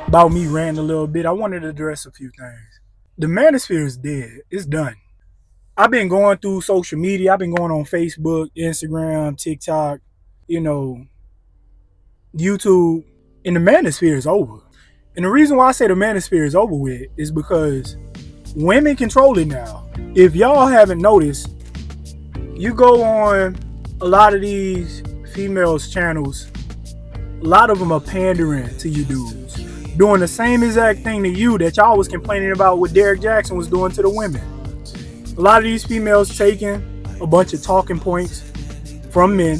about me ranting a little bit, I wanted to address a few things. The manosphere is dead. It's done. I've been going through social media. I've been going on Facebook, Instagram, TikTok, you know, YouTube, and the manosphere is over. And the reason why I say the manosphere is over with is because women control it now. If y'all haven't noticed, you go on a lot of these females channels, a lot of them are pandering to you dudes, doing the same exact thing to you that y'all was complaining about what Derrick Jaxn was doing to the women. A lot of these females taking a bunch of talking points from men,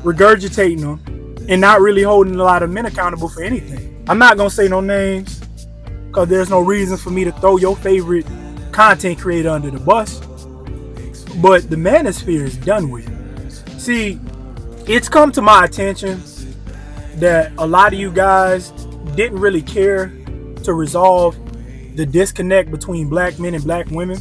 regurgitating them, and not really holding a lot of men accountable for anything. I'm not gonna say no names because there's no reason for me to throw your favorite content creator under the bus. But the manosphere is done with. See, it's come to my attention that a lot of you guys didn't really care to resolve the disconnect between black men and black women.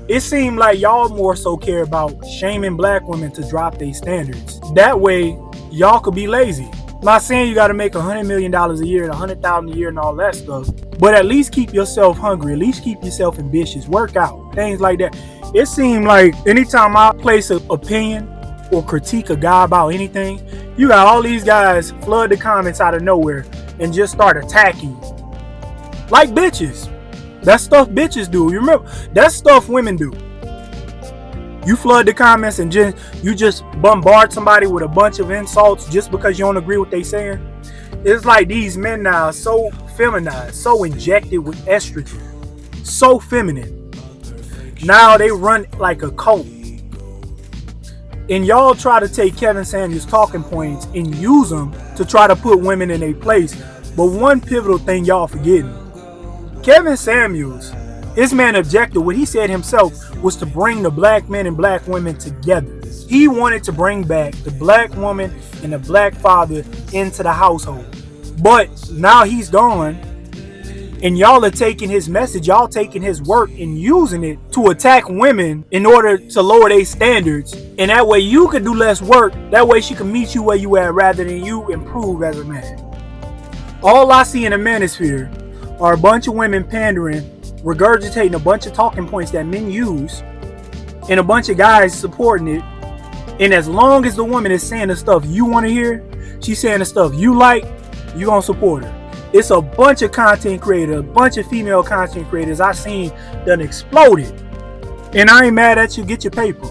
It seemed like y'all more so care about shaming black women to drop their standards. That way, y'all could be lazy. I'm not saying you got to make $100 million a year and $100,000 a year and all that stuff, but at least keep yourself hungry. At least keep yourself ambitious. Work out. Things like that. It seemed like anytime I place an opinion or critique a guy about anything, you got all these guys flood the comments out of nowhere and just start attacking you. Like bitches. That's stuff bitches do. You remember? That's stuff women do. You flood the comments and you just bombard somebody with a bunch of insults just because you don't agree with what they saying. It's like these men now are so feminized, so injected with estrogen, so feminine. Now they run like a cult. And y'all try to take Kevin Samuels' talking points and use them to try to put women in a place. But one pivotal thing y'all forgetting. Kevin Samuels, his main objective, what he said himself, was to bring the black men and black women together. He wanted to bring back the black woman and the black father into the household. But now he's gone, and y'all are taking his message, y'all taking his work and using it to attack women in order to lower their standards. And that way you could do less work. That way she can meet you where you at rather than you improve as a man. All I see in the manosphere are a bunch of women pandering, regurgitating a bunch of talking points that men use, and a bunch of guys supporting it. And as long as the woman is saying the stuff you want to hear, she's saying the stuff you like, you're going to support her. It's a bunch of content creators, a bunch of female content creators I seen done exploded. And I ain't mad at you, get your paper.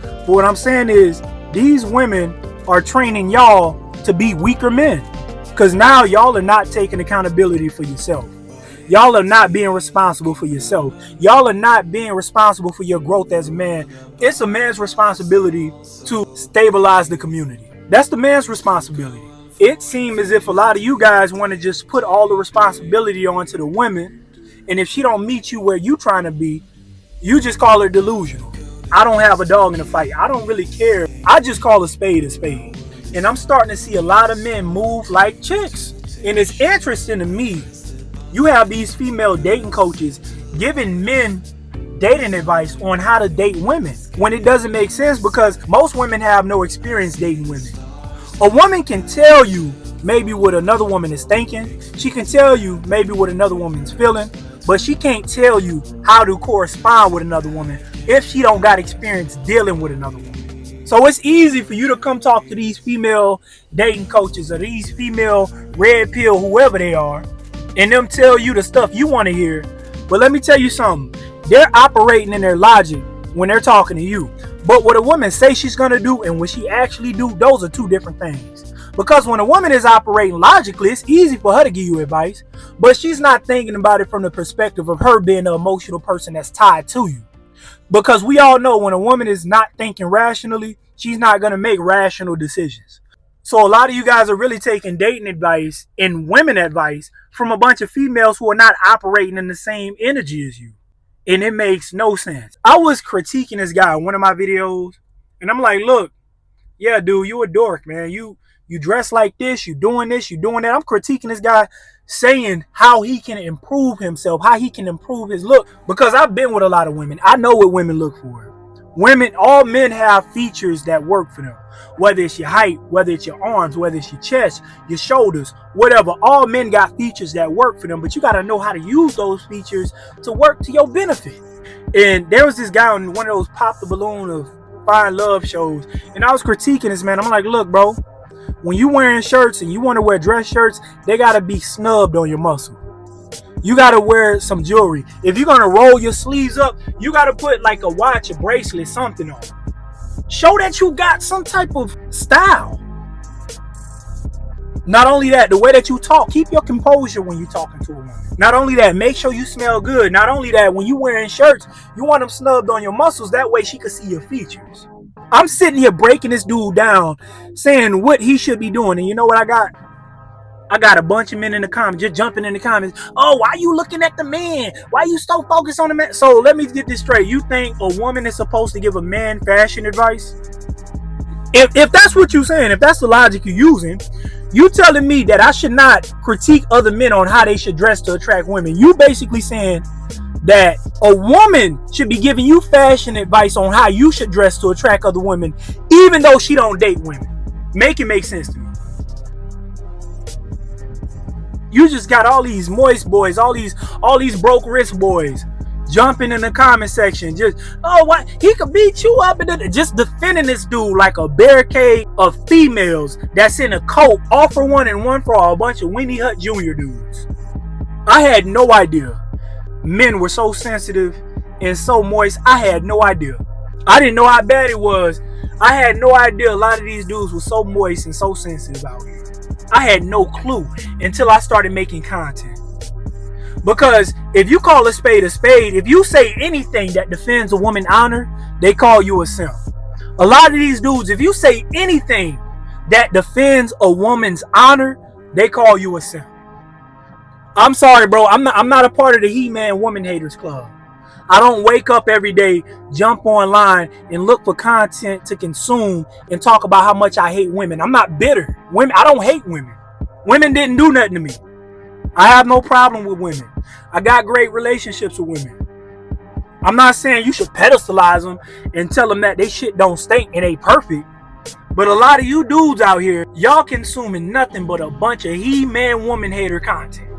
But what I'm saying is, these women are training y'all to be weaker men. Because now y'all are not taking accountability for yourself. Y'all are not being responsible for yourself. Y'all are not being responsible for your growth as a man. It's a man's responsibility to stabilize the community. That's the man's responsibility. It seems as if a lot of you guys want to just put all the responsibility onto the women. And if she don't meet you where you trying to be, you just call her delusional. I don't have a dog in the fight. I don't really care. I just call a spade a spade. And I'm starting to see a lot of men move like chicks. And it's interesting to me. You have these female dating coaches giving men dating advice on how to date women when it doesn't make sense because most women have no experience dating women. A woman can tell you maybe what another woman is thinking. She can tell you maybe what another woman's feeling, but she can't tell you how to correspond with another woman if she don't got experience dealing with another woman. So it's easy for you to come talk to these female dating coaches or these female red pill, whoever they are, and them tell you the stuff you want to hear. But let me tell you something. They're operating in their logic when they're talking to you. But what a woman says she's going to do and what she actually do, those are two different things. Because when a woman is operating logically, it's easy for her to give you advice. But she's not thinking about it from the perspective of her being an emotional person that's tied to you. Because we all know when a woman is not thinking rationally, she's not going to make rational decisions. So a lot of you guys are really taking dating advice and women advice from a bunch of females who are not operating in the same energy as you. And it makes no sense. I was critiquing this guy in one of my videos. And I'm like, look, yeah, dude, you a dork, man. You dress like this, you doing this, you doing that. I'm critiquing this guy saying how he can improve himself, how he can improve his look. Because I've been with a lot of women. I know what women look for. All men have features that work for them. Whether it's your height, whether it's your arms, whether it's your chest, your shoulders, whatever. All men got features that work for them, but you got to know how to use those features to work to your benefit. And there was this guy on one of those Pop the Balloon of Fine Love shows, and I was critiquing this man. I'm like, look, bro, when you wearing shirts and you want to wear dress shirts, they got to be snubbed on your muscle. You got to wear some jewelry. If you're going to roll your sleeves up, you got to put like a watch, a bracelet, something on. Show that you got some type of style. Not only that, the way that you talk, keep your composure when you're talking to a woman. Not only that, make sure you smell good. Not only that, when you wearing shirts, you want them snubbed on your muscles. That way she can see your features. I'm sitting here breaking this dude down, saying what he should be doing. And you know what I got? I got a bunch of men in the comments, just jumping in the comments. Oh, why you looking at the man? Why you so focused on the man? So let me get this straight. You think a woman is supposed to give a man fashion advice? If that's what you're saying, if that's the logic you're using, you telling me that I should not critique other men on how they should dress to attract women. You basically saying that a woman should be giving you fashion advice on how you should dress to attract other women, even though she don't date women. Make it make sense to me. You just got all these moist boys, all these broke wrist boys jumping in the comment section. Just, oh, what? He could beat you up, and just defending this dude like a barricade of females that's in a coat, all for one and one for all, a bunch of Winnie Hut Jr. dudes. I had no idea men were so sensitive and so moist. I had no idea. I didn't know how bad it was. I had no idea a lot of these dudes were so moist and so sensitive out here. I had no clue until I started making content. Because if you call a spade, if you say anything that defends a woman's honor, they call you a simp. A lot of these dudes, if you say anything that defends a woman's honor, they call you a simp. I'm sorry, bro. I'm not a part of the He-Man Woman Haters Club. I don't wake up every day, jump online, and look for content to consume and talk about how much I hate women. I'm not bitter. I don't hate women. Women didn't do nothing to me. I have no problem with women. I got great relationships with women. I'm not saying you should pedestalize them and tell them that they shit don't stink and they perfect. But a lot of you dudes out here, y'all consuming nothing but a bunch of He-Man woman hater content.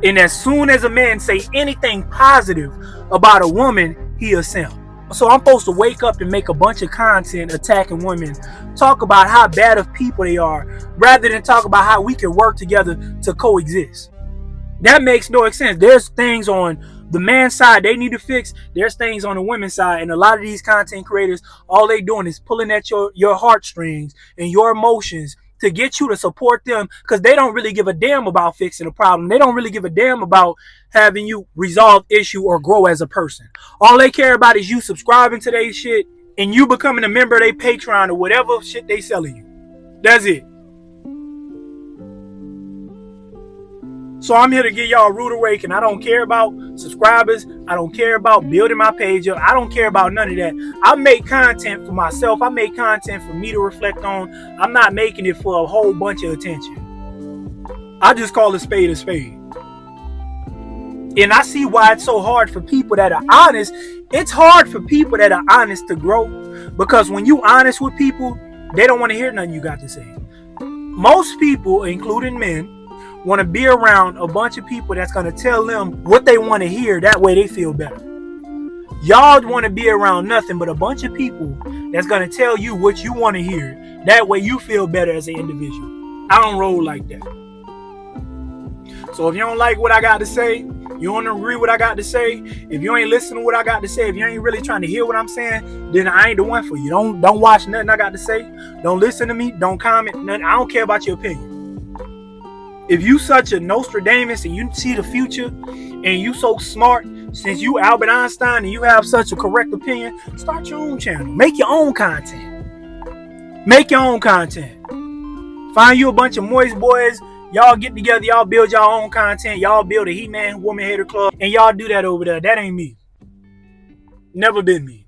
And as soon as a man say anything positive about a woman, he a simp. So I'm supposed to wake up and make a bunch of content attacking women, talk about how bad of people they are, rather than talk about how we can work together to coexist. That makes no sense. There's things on the man's side they need to fix. There's things on the women's side. And a lot of these content creators, all they doing is pulling at your heartstrings and your emotions to get you to support them, because they don't really give a damn about fixing a problem. They don't really give a damn about having you resolve issue or grow as a person. All they care about is you subscribing to their shit and you becoming a member of their Patreon or whatever shit they selling you. That's it. So I'm here to get y'all rude awakening. I don't care about subscribers. I don't care about building my page up. I don't care about none of that. I make content for myself. I make content for me to reflect on. I'm not making it for a whole bunch of attention. I just call a spade a spade. And I see why it's so hard for people that are honest. It's hard for people that are honest to grow, because when you honest with people, they don't want to hear nothing you got to say. Most people, including men, want to be around a bunch of people that's going to tell them what they want to hear. That way they feel better. Y'all want to be around nothing but a bunch of people that's going to tell you what you want to hear. That way you feel better as an individual. I don't roll like that. So if you don't like what I got to say, you don't agree with what I got to say, if you ain't listening to what I got to say, if you ain't really trying to hear what I'm saying, then I ain't the one for you. Don't watch nothing I got to say. Don't listen to me. Don't comment nothing. I don't care about your opinion. If you such a Nostradamus and you see the future and you so smart, since you Albert Einstein and you have such a correct opinion, start your own channel. Make your own content. Make your own content. Find you a bunch of moist boys. Y'all get together. Y'all build your own content. Y'all build a He-Man Woman Hater Club. And y'all do that over there. That ain't me. Never been me.